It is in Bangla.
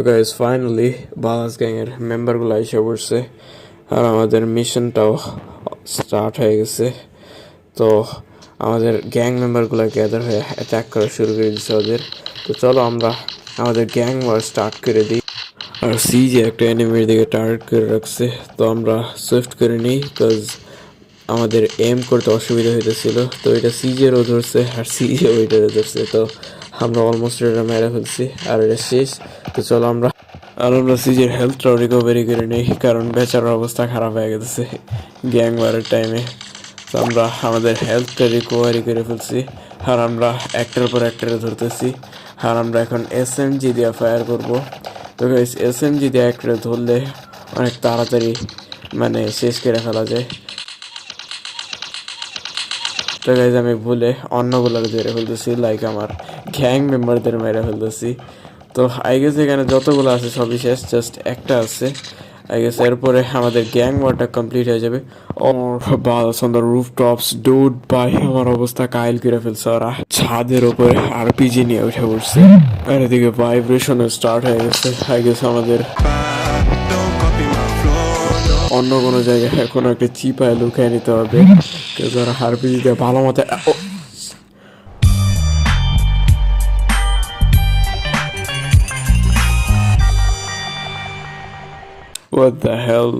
গাইস ফাইনালি বালাস গ্যাং এর মেম্বারগুলো এসে পড়ছে আর আমাদের মিশনটাও স্টার্ট হয়ে গেছে। তো আমাদের গ্যাং মেম্বারগুলো গ্যাদার হয়ে অ্যাটাক করা শুরু করে দিচ্ছে ওদের। তো চলো আমরা আমাদের গ্যাং ওয়ার স্টার্ট করে দিই। আর সিজে একটা এনিমির দিকে টার্গেট করে রাখছে, তো আমরা সুইফট করে নিই বিকজ আমাদের এম করতে অসুবিধা হইতেছিল। তো এটা সিজেরও ধরছে আর সিজে ওইটারও ধরছে, তো আমরা অলমোস্ট এটা মেরে ফেলছি আর এটা শেষ। তো চলো আমরা সিজের হেলথটাও রিকভারি করে নিই, কারণ বেচারার অবস্থা খারাপ হয়ে গেছে গ্যাং ওয়ারের টাইমে। তো আমরা আমাদের হেলথটা রিকভারি করে ফেলছি আর আমরা একটার পর একটারে ধরতেছি। আর আমরা এখন SMG দিয়ে ফায়ার করব। তো গাইস SMG দিয়ে একটা ধরলে অনেক তাড়াতাড়ি মানে শেষ করে ফেলা যায়। তো গাইজ আমি ভুলে অন্যগুলোকে ধরে ফেলতেছি, লাইক আমার গ্যাং মেম্বারদের মেরে ফেলতেছি। তো আই গেস এখানে যতগুলো আছে সবই শেষ, জাস্ট একটা আছে আই গেস। এরপরে আমাদের গ্যাং ওয়ারটা কমপ্লিট হয়ে যাবে। ও bus on the rooftops dude ভাই, আমার অবস্থা কাইল করে ফেলছে ওরা। ছাদের উপরে RPG নিয়ে উঠে পড়ছে আর এদিকে ভাইব্রেশন স্টার্ট হয়ে গেছে। আই গেস আমাদের অন্য কোনো জায়গায় কোনো একটা চিপায় লুকিয়ে নিতে হবে, যারা RPG দিয়ে ভালো মতো। What the hell?